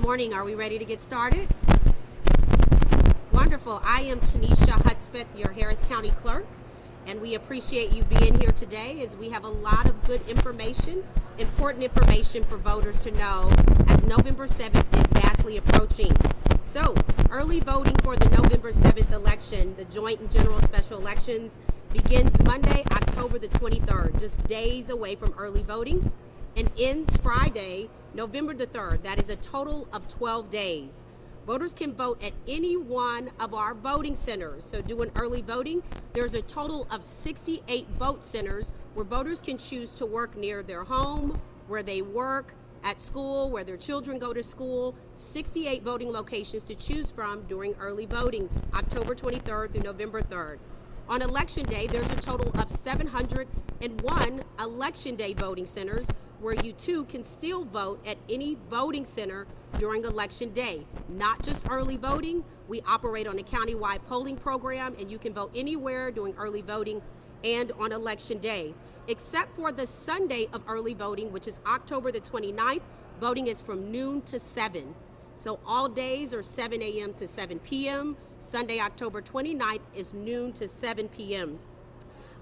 morning. Are we ready to get started? Wonderful. I am Tanisha Hudspeth, your Harris County Clerk, and we appreciate you being here today as we have a lot of good information, important information for voters to know as November 7th is fastly approaching. So, early voting for the November 7th election, the joint and general special elections, begins Monday, October the 23rd, just days away from early voting, and ends Friday, November the 3rd. That is a total of 12 days. Voters can vote at any one of our voting centers. So doing early voting, there's a total of 68 vote centers where voters can choose to work near their home, where they work, at school, where their children go to school. 68 voting locations to choose from during early voting, October 23rd through November 3rd. On Election Day, there's a total of 701 Election Day voting centers where you too can still vote at any voting center during Election Day. Not just early voting, we operate on a countywide polling program and you can vote anywhere during early voting and on Election Day. Except for the Sunday of early voting, which is October the 29th, voting is from noon to 7. So all days are 7 a.m. to 7 p.m. Sunday, October 29th is noon to 7 p.m.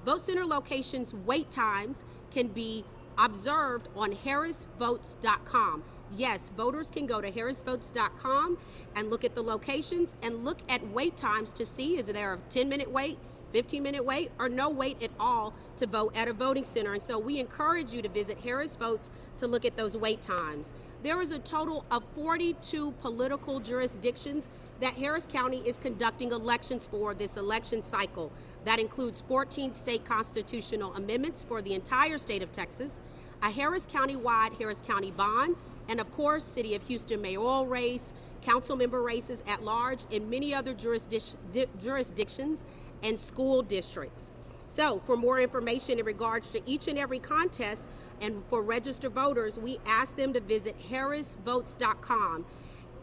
Vote center locations wait times can be observed on harrisvotes.com. Yes, voters can go to harrisvotes.com and look at the locations and look at wait times to see is there a 10-minute wait, 15-minute wait, or no wait at all to vote at a voting center. And so we encourage you to visit Harris Votes to look at those wait times. There is a total of 42 political jurisdictions that Harris County is conducting elections for this election cycle. That includes 14 state constitutional amendments for the entire state of Texas, a Harris County-wide Harris County bond, and of course, City of Houston mayoral race, council member races at large, and many other jurisdictions and school districts. So for more information in regards to each and every contest and for registered voters, we ask them to visit harrisvotes.com.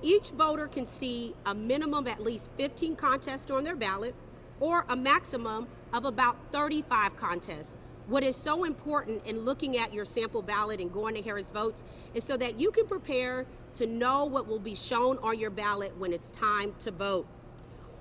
Each voter can see a minimum of at least 15 contests on their ballot or a maximum of about 35 contests. What is so important in looking at your sample ballot and going to Harris Votes is so that you can prepare to know what will be shown on your ballot when it's time to vote.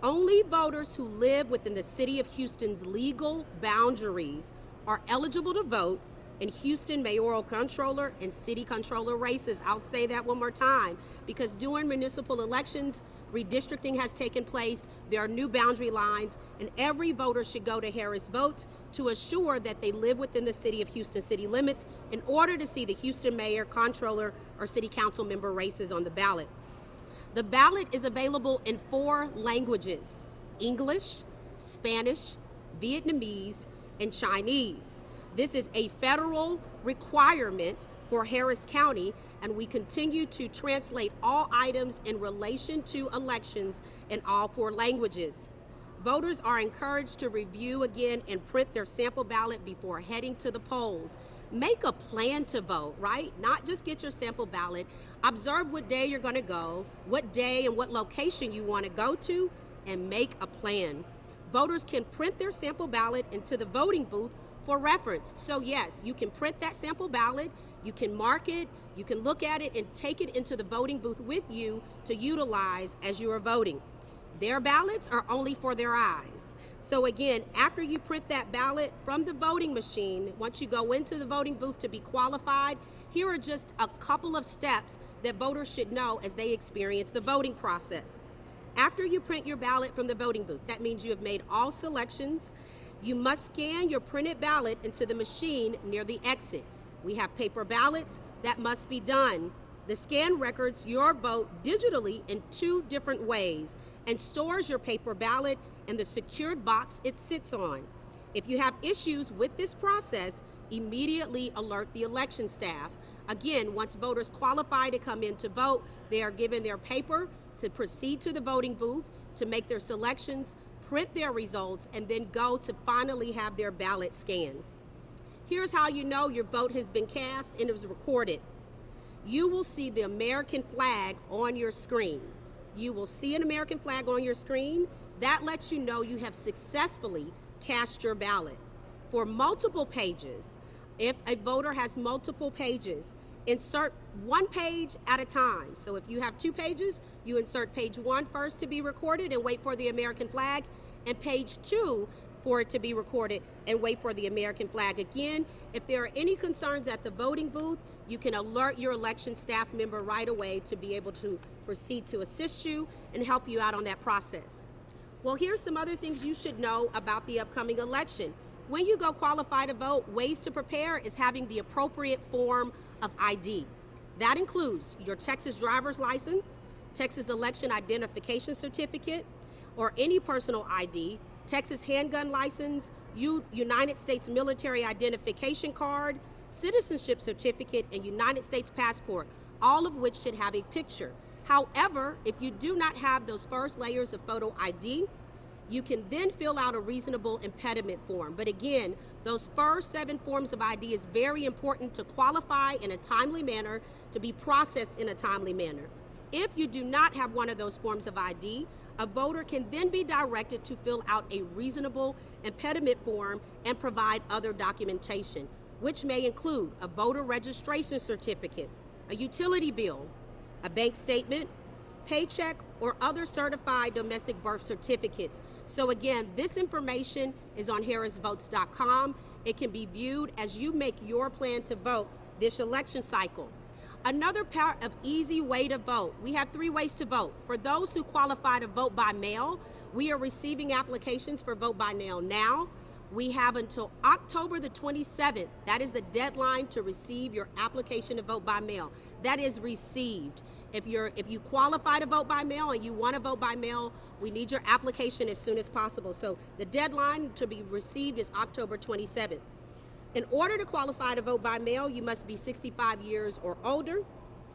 Only voters who live within the City of Houston's legal boundaries are eligible to vote in Houston mayoral controller and city controller races. I'll say that one more time because during municipal elections, redistricting has taken place, there are new boundary lines, and every voter should go to Harris Votes to assure that they live within the City of Houston city limits in order to see the Houston mayor, controller, or city council member races on the ballot. The ballot is available in 4 languages: English, Spanish, Vietnamese, and Chinese. This is a federal requirement for Harris County, and we continue to translate all items in relation to elections in all 4 languages. Voters are encouraged to review again and print their sample ballot before heading to the polls. Make a plan to vote, right? Not just get your sample ballot. Observe what day you're going to go, what day and what location you want to go to, and make a plan. Voters can print their sample ballot into the voting booth for reference. So yes, you can print that sample ballot, you can mark it, you can look at it and take it into the voting booth with you to utilize as you are voting. Their ballots are only for their eyes. So again, after you print that ballot from the voting machine, once you go into the voting booth to be qualified, here are just a couple of steps that voters should know as they experience the voting process. After you print your ballot from the voting booth, that means you have made all selections. You must scan your printed ballot into the machine near the exit. We have paper ballots that must be done. The scan records your vote digitally in 2 different ways and stores your paper ballot in the secured box it sits on. If you have issues with this process, immediately alert the election staff. Again, once voters qualify to come in to vote, they are given their paper to proceed to the voting booth to make their selections, print their results, and then go to finally have their ballot scanned. Here's how you know your vote has been cast and it was recorded. You will see the American flag on your screen. You will see an American flag on your screen. That lets you know you have successfully cast your ballot. For multiple pages, if a voter has multiple pages, insert one page at a time. So if you have 2 pages, you insert page 1 first to be recorded and wait for the American flag, and page 2 for it to be recorded and wait for the American flag. Again, if there are any concerns at the voting booth, you can alert your election staff member right away to be able to proceed to assist you and help you out on that process. Well, here's some other things you should know about the upcoming election. When you go qualify to vote, ways to prepare is having the appropriate form of ID. That includes your Texas driver's license, Texas election identification certificate, or any personal ID, Texas handgun license, United States military identification card, citizenship certificate, and United States passport, all of which should have a picture. However, if you do not have those first layers of photo ID, you can then fill out a reasonable impediment form. But again, those first 7 forms of ID is very important to qualify in a timely manner, to be processed in a timely manner. If you do not have one of those forms of ID, a voter can then be directed to fill out a reasonable impediment form and provide other documentation, which may include a voter registration certificate, a utility bill, a bank statement, paycheck, or other certified domestic birth certificates. So again, this information is on harrisvotes.com. It can be viewed as you make your plan to vote this election cycle. Another part of easy way to vote, we have 3 ways to vote. For those who qualify to vote by mail, we are receiving applications for vote by mail now. We have until October the 27th. That is the deadline to receive your application to vote by mail. That is received. If you qualify to vote by mail and you want to vote by mail, we need your application as soon as possible. So the deadline to be received is October 27th. In order to qualify to vote by mail, you must be 65 years or older,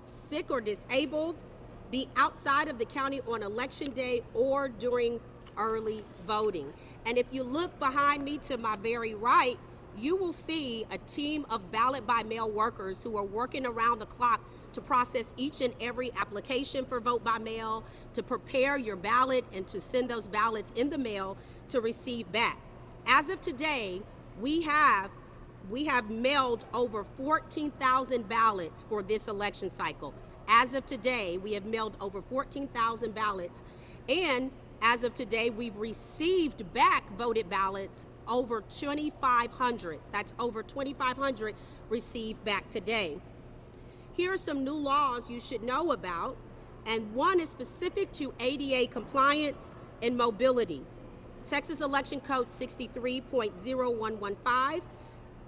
sick or disabled, be outside of the county on election day or during early voting. And if you look behind me to my very right, you will see a team of ballot by mail workers who are working around the clock to process each and every application for vote by mail, to prepare your ballot, and to send those ballots in the mail to receive back. As of today, we have mailed over 14,000 ballots for this election cycle. As of today, we have mailed over 14,000 ballots, and as of today, we've received back voted ballots over 2,500. That's over 2,500 received back today. Here are some new laws you should know about, and one is specific to ADA compliance and mobility. Texas Election Code 63.0115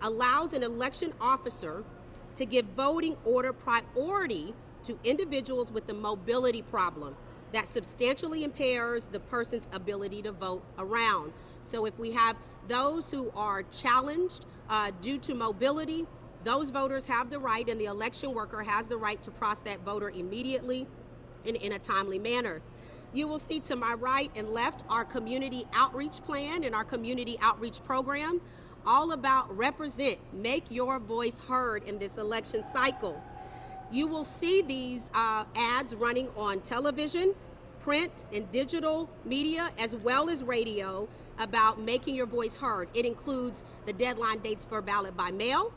allows an election officer to give voting order priority to individuals with a mobility problem that substantially impairs the person's ability to vote around. So if we have those who are challenged due to mobility, those voters have the right, and the election worker has the right to process that voter immediately and in a timely manner. You will see to my right and left our community outreach plan and our community outreach program, all about represent, make your voice heard in this election cycle. You will see these ads running on television, print, and digital media, as well as radio, about making your voice heard. It includes the deadline dates for ballot by mail,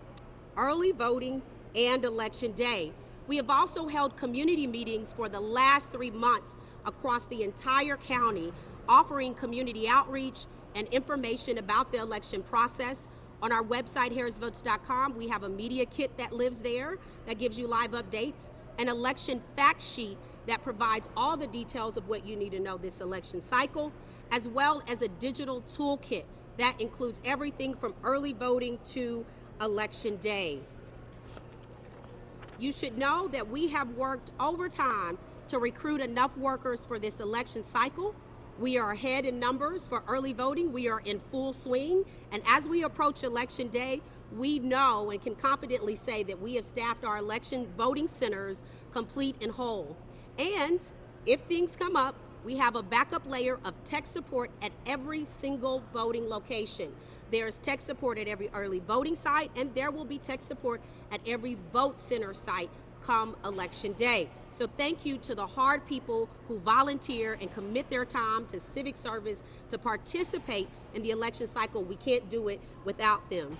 early voting, and election day. We have also held community meetings for the last 3 months across the entire county, offering community outreach and information about the election process. On our website, harrisvotes.com, we have a media kit that lives there that gives you live updates, an election fact sheet that provides all the details of what you need to know this election cycle, as well as a digital toolkit that includes everything from early voting to election day. You should know that we have worked overtime to recruit enough workers for this election cycle. We are ahead in numbers for early voting. We are in full swing. And as we approach election day, we know and can confidently say that we have staffed our election voting centers complete and whole. And if things come up, we have a backup layer of tech support at every single voting location. There's tech support at every early voting site, and there will be tech support at every vote center site come election day. So thank you to the hard people who volunteer and commit their time to civic service to participate in the election cycle. We can't do it without them.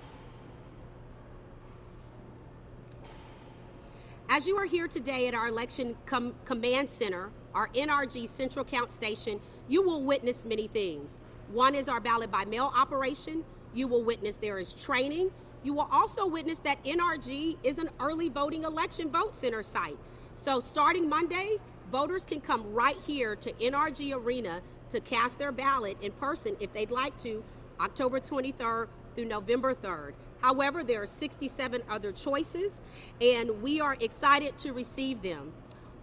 As you are here today at our election command center, our NRG Central Count Station, you will witness many things. One is our ballot by mail operation. You will witness there is training. You will also witness that NRG is an early voting election vote center site. So starting Monday, voters can come right here to NRG Arena to cast their ballot in person if they'd like to, October 23rd through November 3rd. However, there are 67 other choices, and we are excited to receive them.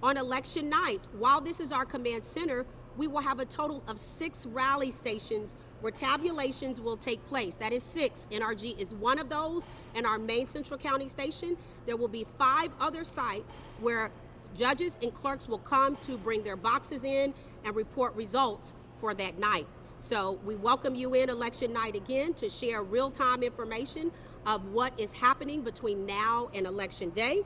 On election night, while this is our command center, we will have a total of 6 rally stations where tabulations will take place. That is 6. NRG is one of those, and our main Central County station. There will be 5 other sites where judges and clerks will come to bring their boxes in and report results for that night. So we welcome you in election night again to share real-time information of what is happening between now and election day.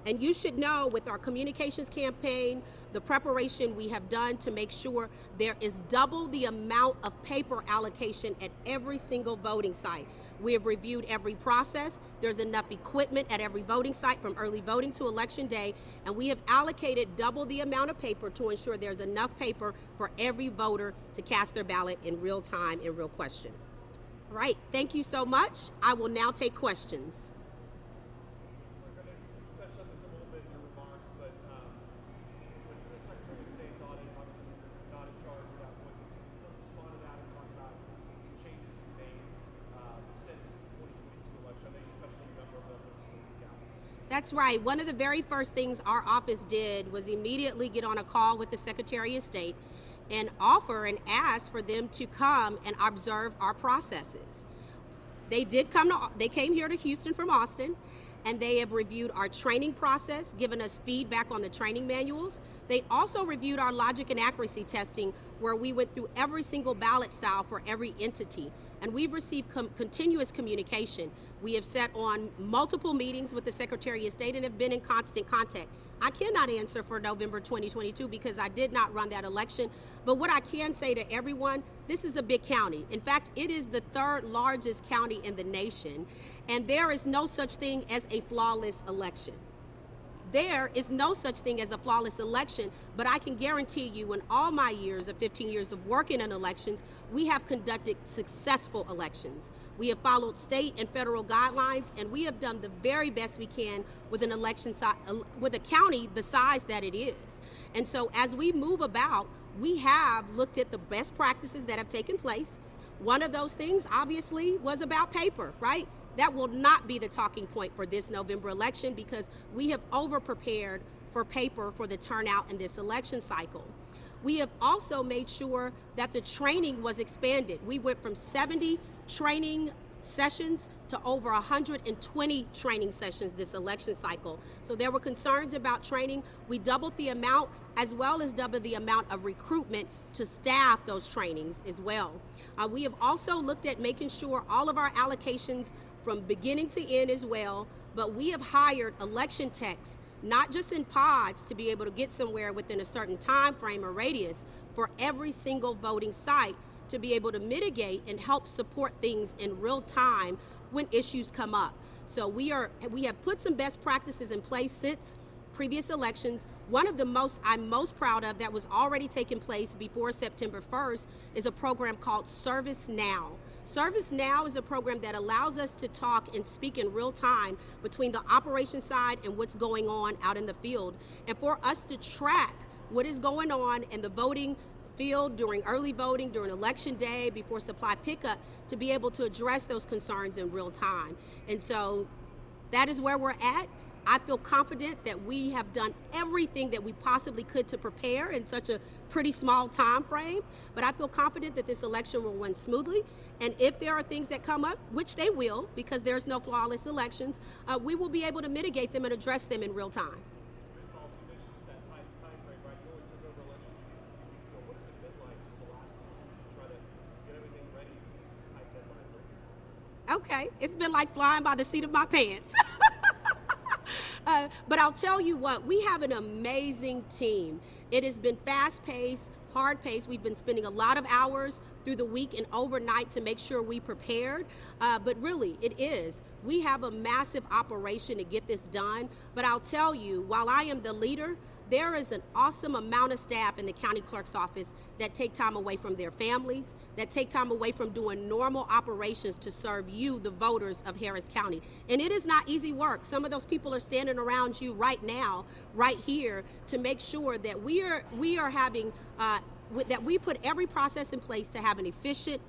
And you should know, with our communications campaign, the preparation we have done to make sure there is double the amount of paper allocation at every single voting site. We have reviewed every process. There's enough equipment at every voting site from early voting to election day, and we have allocated double the amount of paper to ensure there's enough paper for every voter to cast their ballot in real time, in real question. All right, thank you so much. I will now take questions. That's right. One of the very first things our office did was immediately get on a call with the Secretary of State and offer and ask for them to come and observe our processes. They came here to Houston from Austin, and they have reviewed our training process, given us feedback on the training manuals. They also reviewed our logic and accuracy testing, where we went through every single ballot style for every entity. And we've received continuous communication. We have sat on multiple meetings with the Secretary of State and have been in constant contact. I cannot answer for November 2022 because I did not run that election. But what I can say to everyone, this is a big county. In fact, it is the 3rd largest county in the nation, and there is no such thing as a flawless election. There is no such thing as a flawless election, but I can guarantee you, in all my years of 15 years of working in elections, we have conducted successful elections. We have followed state and federal guidelines, and we have done the very best we can with an election with a county the size that it is. And so as we move about, we have looked at the best practices that have taken place. One of those things, obviously, was about paper, right? That will not be the talking point for this November election because we have over-prepared for paper for the turnout in this election cycle. We have also made sure that the training was expanded. We went from 70 training sessions to over 120 training sessions this election cycle. So there were concerns about training. We doubled the amount, as well as doubled the amount of recruitment to staff those trainings as well. We have also looked at making sure all of our allocations from beginning to end as well, but we have hired election techs, not just in pods to be able to get somewhere within a certain time frame or radius for every single voting site to be able to mitigate and help support things in real time when issues come up. So we have put some best practices in place since previous elections. One of the I'm most proud of that was already taking place before September 1st is a program called Service Now. Service Now is a program that allows us to talk and speak in real time between the operation side and what's going on out in the field, and for us to track what is going on in the voting field during early voting, during election day, before supply pickup, to be able to address those concerns in real time. And so that is where we're at. I feel confident that we have done everything that we possibly could to prepare in such a pretty small time frame, but I feel confident that this election will run smoothly. And if there are things that come up, which they will, because there's no flawless elections, we will be able to mitigate them and address them in real time. Okay, it's been like flying by the seat of my pants. But I'll tell you what, we have an amazing team. It has been fast-paced. hard pace. We've been spending a lot of hours through the week and overnight to make sure we prepared. But really, it is. We have a massive operation to get this done. But I'll tell you, while I am the leader, there is an awesome amount of staff in the county clerk's office that take time away from their families, that take time away from doing normal operations to serve you, the voters of Harris County. And it is not easy work. Some of those people are standing around you right now, right here, to make sure that we are having, that we put every process in place to have an efficient,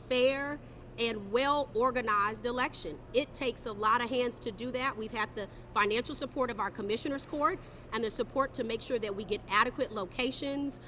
fair, and well-organized election. It takes a lot of hands to do that. We've had the financial support of our Commissioners Court and the support to make sure that we get adequate locations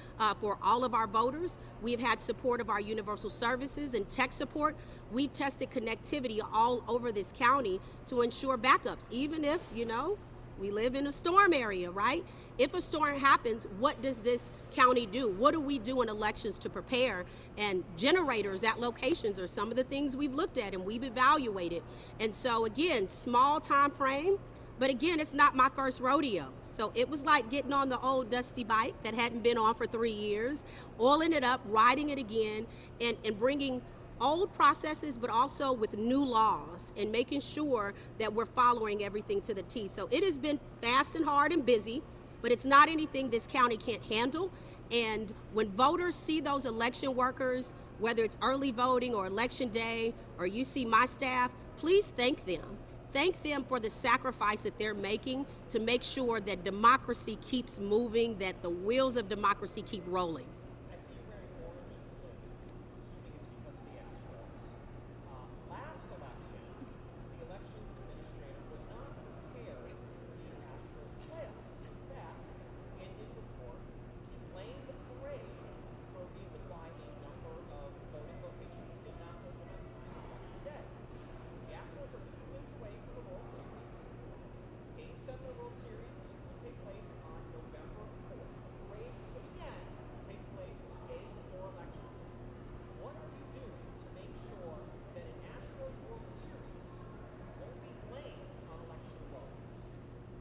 for all of our voters. We've had support of our universal services and tech support. We've tested connectivity all over this county to ensure backups, even if, you know, we live in a storm area, right? If a storm happens, what does this county do? What do we do in elections to prepare? And generators at locations are some of the things we've looked at and we've evaluated. And so again, small time frame, but again, it's not my first rodeo. So it was like getting on the old dusty bike that hadn't been on for 3 years, oiling it up, riding it again, and bringing old processes, but also with new laws and making sure that we're following everything to the T. So it has been fast and hard and busy, but it's not anything this county can't handle. And when voters see those election workers, whether it's early voting or election day, or you see my staff, please thank them. Thank them for the sacrifice that they're making to make sure that democracy keeps moving, that the wheels of democracy keep rolling.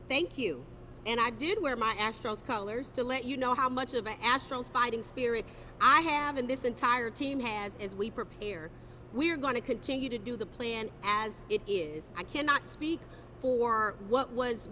Thank you. And I did wear my Astros colors to let you know how much of an Astros fighting spirit I have and this entire team has as we prepare. We're going to continue to do the plan as it is. I cannot speak for what was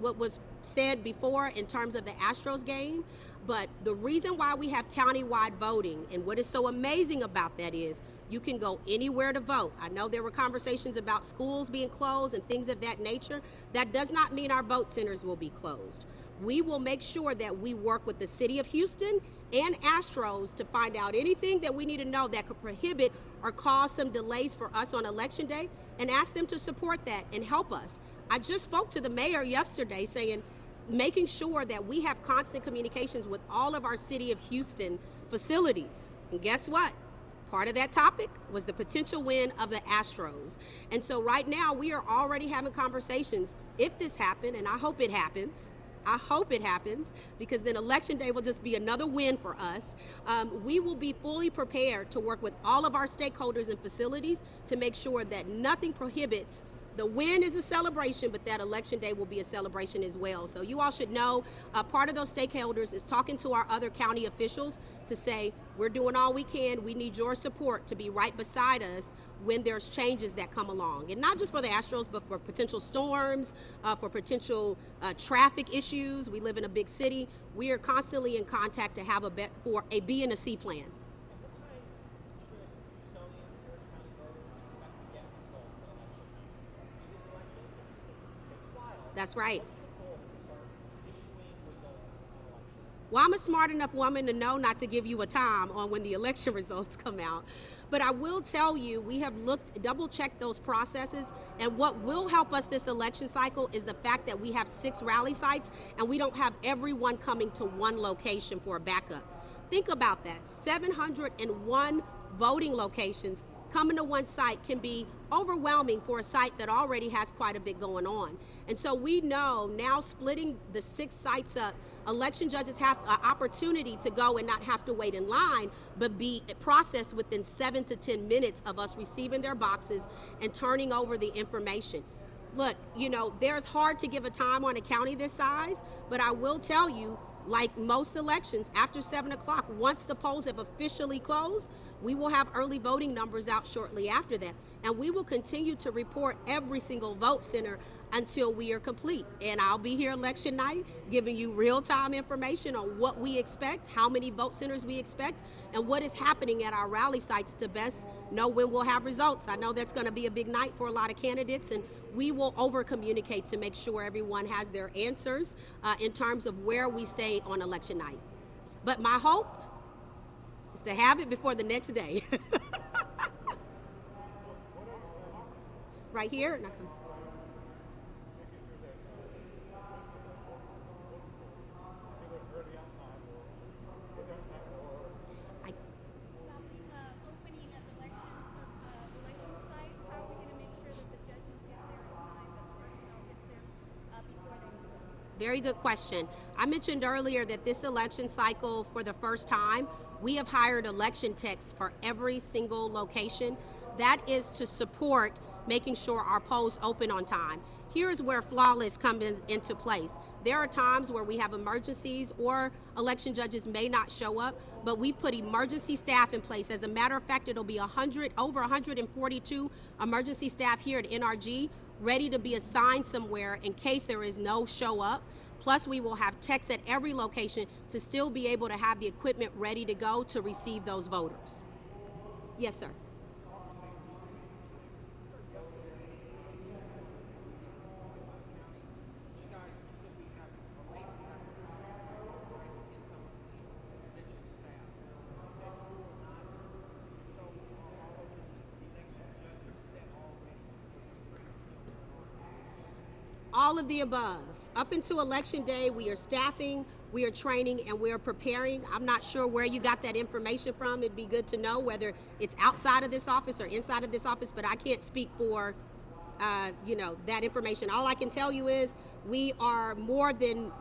said before in terms of the Astros game, but the reason why we have countywide voting and what is so amazing about that is you can go anywhere to vote. I know there were conversations about schools being closed and things of that nature. That does not mean our vote centers will be closed. We will make sure that we work with the city of Houston and Astros to find out anything that we need to know that could prohibit or cause some delays for us on election day and ask them to support that and help us. I just spoke to the mayor yesterday saying, making sure that we have constant communications with all of our city of Houston facilities. And guess what? Part of that topic was the potential win of the Astros. And so right now we are already having conversations if this happened, and I hope it happens. I hope it happens, because then election day will just be another win for us. We will be fully prepared to work with all of our stakeholders and facilities to make sure that nothing prohibits. The win is a celebration, but that election day will be a celebration as well. So you all should know, part of those stakeholders is talking to our other county officials to say, we're doing all we can. We need your support to be right beside us when there's changes that come along. And not just for the Astros, but for potential storms, for potential traffic issues. We live in a big city. We are constantly in contact to have for a B and a C plan. That's right. Well, I'm a smart enough woman to know not to give you a time on when the election results come out. But I will tell you, we have double-checked those processes, and what will help us this election cycle is the fact that we have 6 rally sites, and we don't have everyone coming to one location for a backup. Think about that, 701 voting locations coming to one site can be overwhelming for a site that already has quite a bit going on. And so we know now, splitting the 6 sites up, election judges have an opportunity to go and not have to wait in line, but be processed within 7 to 10 minutes of us receiving their boxes and turning over the information. Look, you know, there's hard to give a time on a county this size, but I will tell you, like most elections, after 7 o'clock, once the polls have officially closed, we will have early voting numbers out shortly after that. And we will continue to report every single vote center until we are complete. And I'll be here election night giving you real-time information on what we expect, how many vote centers we expect, and what is happening at our rally sites to best know when we'll have results. I know that's going to be a big night for a lot of candidates, and we will over-communicate to make sure everyone has their answers in terms of where we stay on election night. But my hope is to have it before the next day. Right here? Very good question. I mentioned earlier that this election cycle, for the first time, we have hired election techs for every single location. That is to support making sure our polls open on time. Here's where flawless comes into place. There are times where we have emergencies or election judges may not show up, but we've put emergency staff in place. As a matter of fact, it'll be over 142 emergency staff here at NRG ready to be assigned somewhere in case there is no show up. Plus, we will have techs at every location to still be able to have the equipment ready to go to receive those voters. Yes, sir. All of the above. Up until election day, we are staffing, we are training, and we are preparing. I'm not sure where you got that information from. It'd be good to know whether it's outside of this office or inside of this office, but I can't speak for that information. All I can tell you is we are more than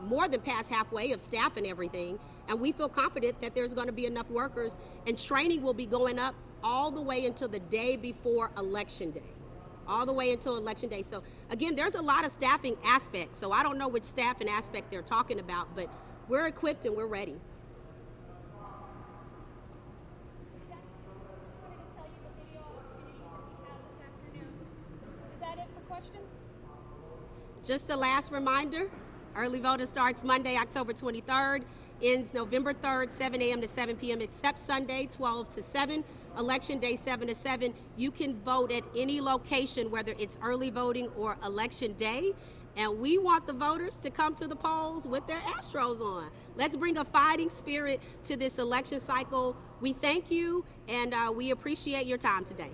past halfway of staff and everything, and we feel confident that there's going to be enough workers, and training will be going up all the way until the day before election day. All the way until election day. So again, there's a lot of staffing aspects. So I don't know which staffing aspect they're talking about, but we're equipped and we're ready. Is that it for questions? Just a last reminder, early voting starts Monday, October 23rd, ends November 3rd, 7 a.m. to 7 p.m. except Sunday, 12 to 7. Election day, 7 to 7. You can vote at any location, whether it's early voting or election day. And we want the voters to come to the polls with their Astros on. Let's bring a fighting spirit to this election cycle. We thank you, and we appreciate your time today.